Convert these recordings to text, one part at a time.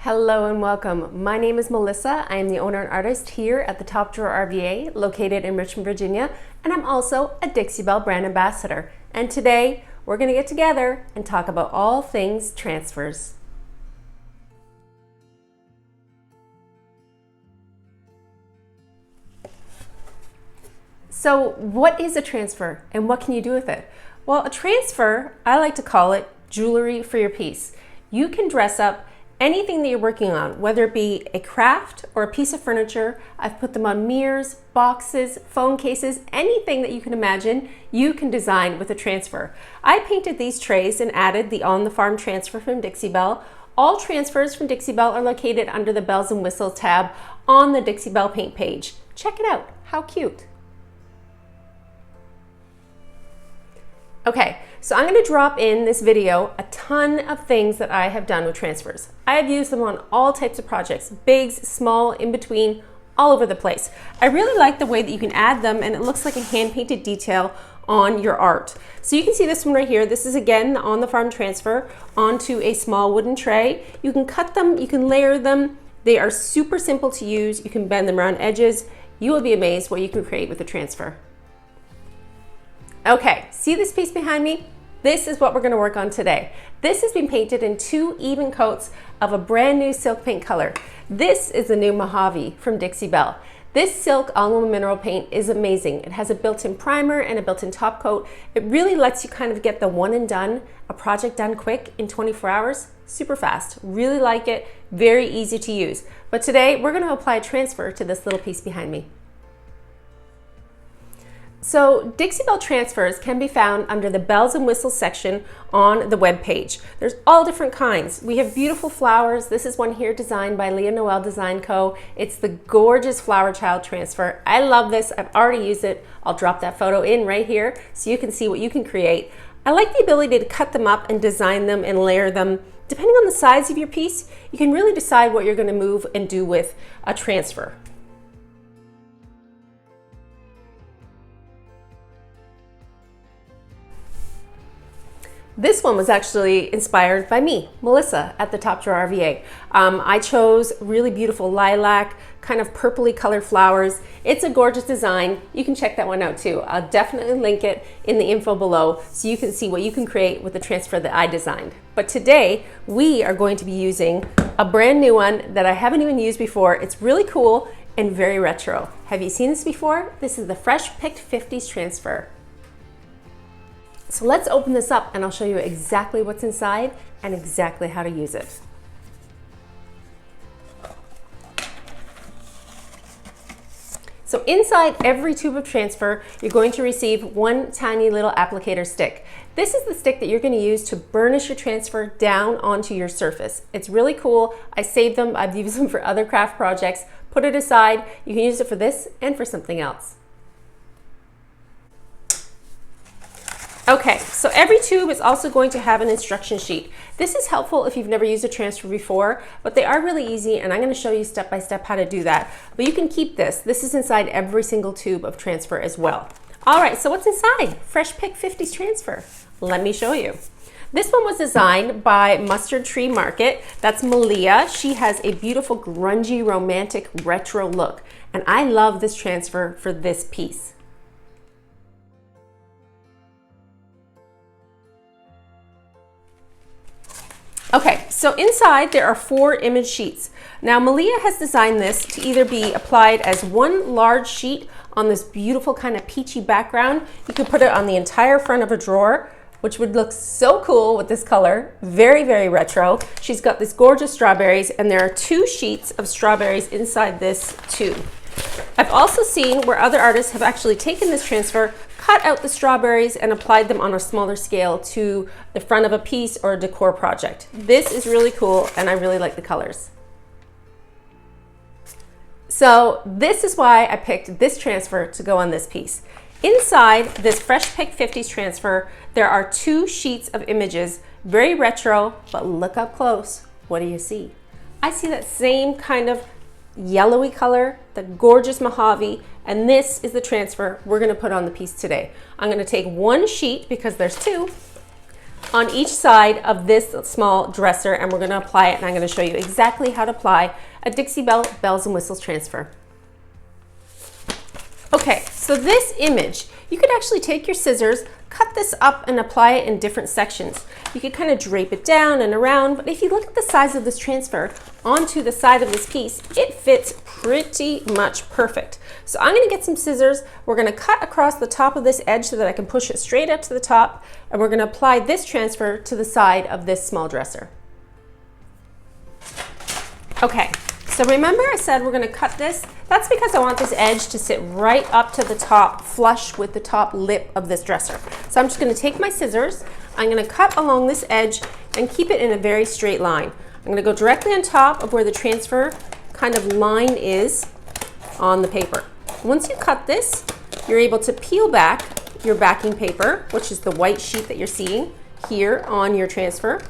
Hello and welcome. My name is Melissa. I am the owner and artist here at the Top Drawer RVA located in Richmond, Virginia, and I'm also a Dixie Belle Brand Ambassador. And today we're going to get together and talk about all things transfers. So what is a transfer and what can you do with it? Well, a transfer, I like to call it jewelry for your piece. You can dress up anything that you're working on, whether it be a craft or a piece of furniture. I've put them on mirrors, boxes, phone cases, anything that you can imagine, you can design with a transfer. I painted these trays and added the On the Farm transfer from Dixie Belle. All transfers from Dixie Belle are located under the Bells and Whistles tab on the Dixie Belle paint page. Check it out, how cute. Okay, so I'm going to drop in this video a ton of things that I have done with transfers. I have used them on all types of projects, bigs, small, in between, all over the place. I really like the way that you can add them and it looks like a hand-painted detail on your art. So you can see this one right here. This is again the On the Farm transfer onto a small wooden tray. You can cut them, you can layer them. They are super simple to use. You can bend them around edges. You will be amazed what you can create with a transfer. Okay, see this piece behind me? This is what we're going to work on today. This has been painted in 2 even coats of a brand new silk paint color. This is the new Mojave from Dixie Belle. This silk alum mineral paint is amazing. It has a built-in primer and a built-in top coat. It really lets you kind of get the one and done, a project done quick in 24 hours, super fast. Really like it, very easy to use. But today we're going to apply a transfer to this little piece behind me. So Dixie Belle transfers can be found under the Bells and Whistles section on the web page. There's all different kinds. We have beautiful flowers. This is one here designed by Leah Noel Design Co. It's the gorgeous flower child transfer. I love this. I've already used it. I'll drop that photo in right here so you can see what you can create. I like the ability to cut them up and design them and layer them. Depending on the size of your piece, you can really decide what you're going to move and do with a transfer. This one was actually inspired by me, Melissa, at the Top Drawer RVA. I chose really beautiful lilac, kind of purpley colored flowers. It's a gorgeous design. You can check that one out too. I'll definitely link it in the info below so you can see what you can create with the transfer that I designed. But today, we are going to be using a brand new one that I haven't even used before. It's really cool and very retro. Have you seen this before? This is the Fresh Picked 50s transfer. So let's open this up and I'll show you exactly what's inside and exactly how to use it. So inside every tube of transfer, you're going to receive one tiny little applicator stick. This is the stick that you're going to use to burnish your transfer down onto your surface. It's really cool. I saved them. I've used them for other craft projects. Put it aside. You can use it for this and for something else. Okay, so every tube is also going to have an instruction sheet. This is helpful if you've never used a transfer before, but they are really easy and I'm going to show you step by step how to do that. But you can keep this. This is inside every single tube of transfer as well. All right, so what's inside? Fresh Pick 50s transfer. Let me show you. This one was designed by Mustard Tree Market. That's Meleah. She has a beautiful grungy, romantic, retro look. And I love this transfer for this piece. Okay, so inside there are 4 image sheets. Now Meleah has designed this to either be applied as one large sheet on this beautiful kind of peachy background. You could put it on the entire front of a drawer, which would look so cool with this color. Very, very retro. She's got these gorgeous strawberries and there are 2 sheets of strawberries inside this tube. I've also seen where other artists have actually taken this transfer, cut out the strawberries and applied them on a smaller scale to the front of a piece or a decor project. This is really cool and I really like the colors. So this is why I picked this transfer to go on this piece. Inside this Fresh Pick 50s transfer, there are 2 sheets of images, very retro, but look up close. What do you see? I see that same kind of yellowy color, the gorgeous Mojave, and this is the transfer we're going to put on the piece today. I'm going to take one sheet, because there's 2, on each side of this small dresser, and we're going to apply it, and I'm going to show you exactly how to apply a Dixie Belle Bells and Whistles transfer. Okay, so this image, you could actually take your scissors, cut this up and apply it in different sections. You could kind of drape it down and around, but if you look at the size of this transfer onto the side of this piece, it fits pretty much perfect. So I'm going to get some scissors, we're going to cut across the top of this edge so that I can push it straight up to the top, and we're going to apply this transfer to the side of this small dresser. Okay, so remember I said we're going to cut this? That's because I want this edge to sit right up to the top, flush with the top lip of this dresser. So I'm just going to take my scissors, I'm going to cut along this edge and keep it in a very straight line. I'm going to go directly on top of where the transfer kind of line is on the paper. Once you cut this, you're able to peel back your backing paper, which is the white sheet that you're seeing here on your transfer,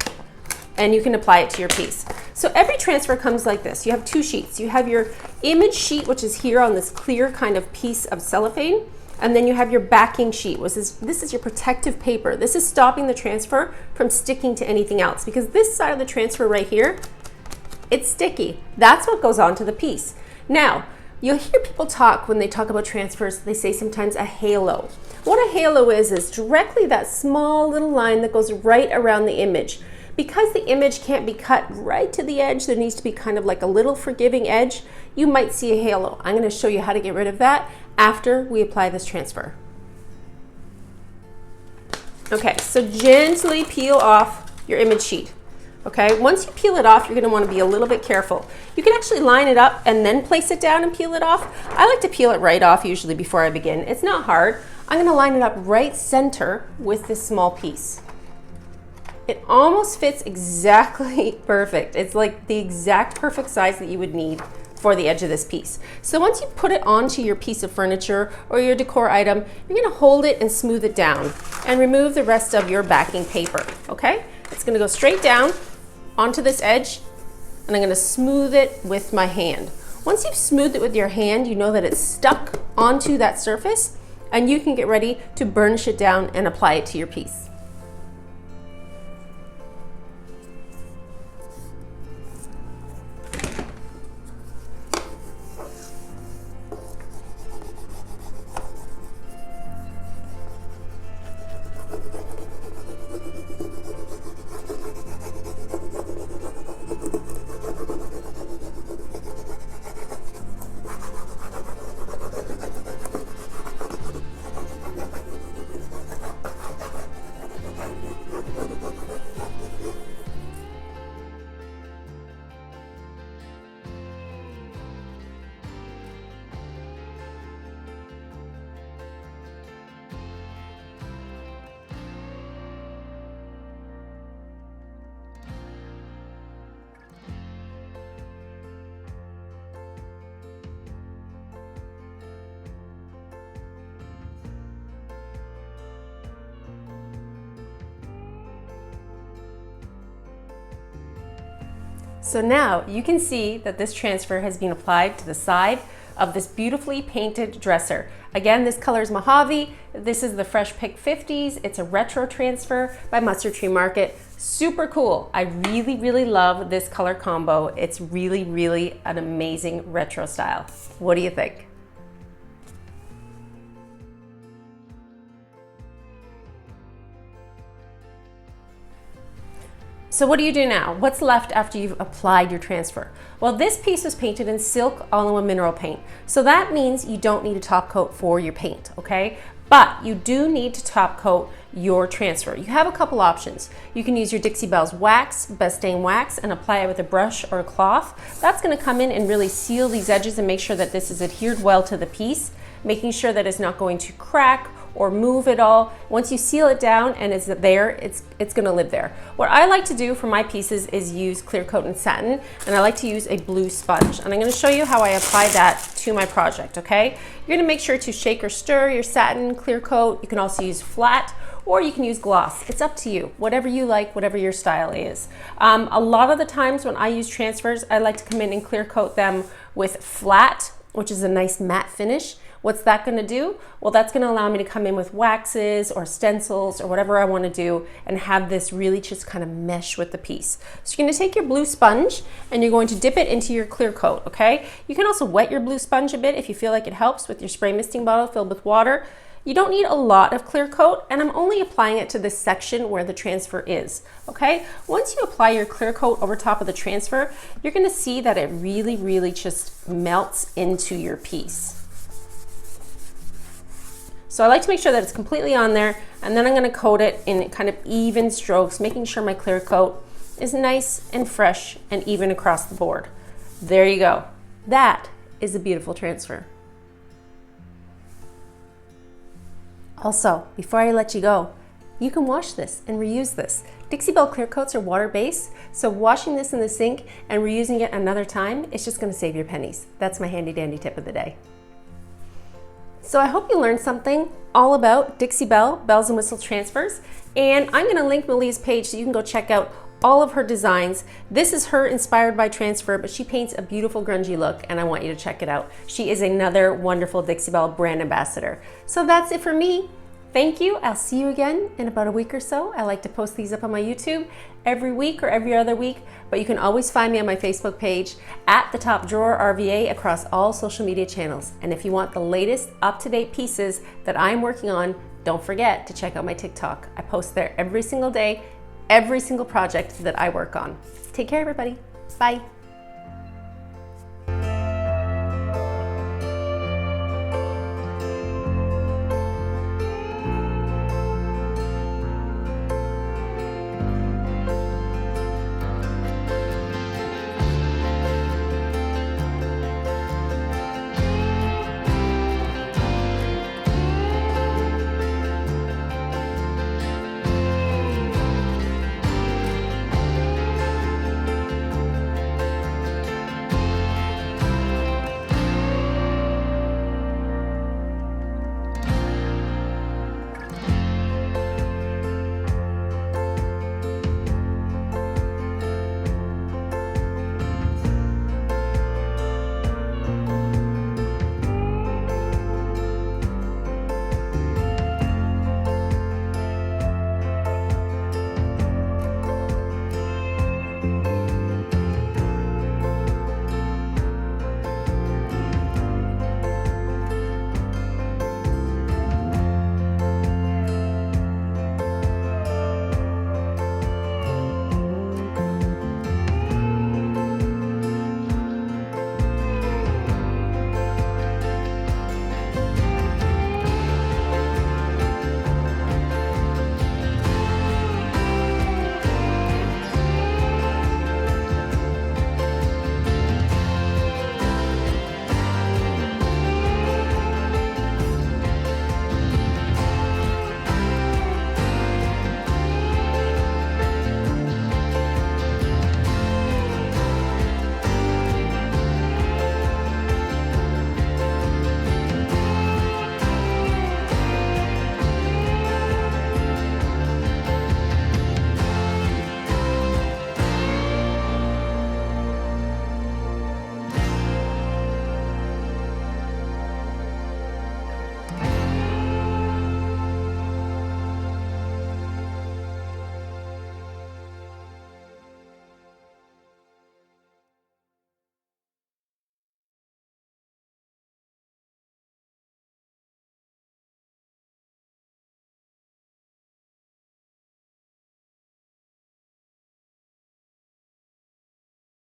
and you can apply it to your piece. So every transfer comes like this. You have two sheets. You have your image sheet, which is here on this clear kind of piece of cellophane, and then you have your backing sheet, which is, this is your protective paper. This is stopping the transfer from sticking to anything else, because this side of the transfer right here, it's sticky. That's what goes onto the piece. Now, you'll hear people talk when they talk about transfers, they say sometimes a halo. What a halo is directly that small little line that goes right around the image. Because the image can't be cut right to the edge, there needs to be kind of like a little forgiving edge, you might see a halo. I'm going to show you how to get rid of that after we apply this transfer. Okay, so gently peel off your image sheet. Okay, once you peel it off, you're going to want to be a little bit careful. You can actually line it up and then place it down and peel it off. I like to peel it right off usually before I begin. It's not hard. I'm going to line it up right center with this small piece. It almost fits exactly perfect. It's like the exact perfect size that you would need for the edge of this piece. So once you put it onto your piece of furniture or your decor item, you're going to hold it and smooth it down and remove the rest of your backing paper. Okay? It's going to go straight down onto this edge, and I'm going to smooth it with my hand. Once you've smoothed it with your hand, you know that it's stuck onto that surface, and you can get ready to burnish it down and apply it to your piece. So now you can see that this transfer has been applied to the side of this beautifully painted dresser. Again, this color is Mojave. This is the Fresh Pick 50s. It's a retro transfer by Mustard Tree Market. Super cool. I really, really love this color combo. It's really, really an amazing retro style. What do you think? So what do you do now? What's left after you've applied your transfer? Well, this piece was painted in silk all-in-one mineral paint. So that means you don't need a top coat for your paint, okay? But you do need to top coat your transfer. You have a couple options. You can use your Dixie Belle's wax, Best Stain wax, and apply it with a brush or a cloth. That's gonna come in and really seal these edges and make sure that this is adhered well to the piece, making sure that it's not going to crack or move at all. Once you seal it down and it's there, it's gonna live there. What I like to do for my pieces is use clear coat and satin, and I like to use a blue sponge. And I'm gonna show you how I apply that to my project, okay? You're gonna make sure to shake or stir your satin clear coat. You can also use flat, or you can use gloss. It's up to you, whatever you like, whatever your style is. A lot of the times when I use transfers, I like to come in and clear coat them with flat, which is a nice matte finish. What's that gonna do? Well, that's gonna allow me to come in with waxes or stencils or whatever I wanna do and have this really just kind of mesh with the piece. So you're gonna take your blue sponge and you're going to dip it into your clear coat, okay? You can also wet your blue sponge a bit if you feel like it helps with your spray misting bottle filled with water. You don't need a lot of clear coat, and I'm only applying it to this section where the transfer is, okay? Once you apply your clear coat over top of the transfer, you're gonna see that it really, really just melts into your piece. So I like to make sure that it's completely on there, and then I'm gonna coat it in kind of even strokes, making sure my clear coat is nice and fresh and even across the board. There you go. That is a beautiful transfer. Also, before I let you go, you can wash this and reuse this. Dixie Belle clear coats are water-based, so washing this in the sink and reusing it another time is just gonna save your pennies. That's my handy dandy tip of the day. So I hope you learned something all about Dixie Belle Bells and Whistle transfers, and I'm gonna link Meleah's page so you can go check out all of her designs. This is her inspired by transfer, but she paints a beautiful grungy look, and I want you to check it out. She is another wonderful Dixie Belle brand ambassador. So that's it for me. Thank you. I'll see you again in about a week or so. I like to post these up on my YouTube every week or every other week, but you can always find me on my Facebook page at the Top Drawer RVA across all social media channels. And if you want the latest up-to-date pieces that I'm working on, don't forget to check out my TikTok. I post there every single day, every single project that I work on. Take care, everybody. Bye.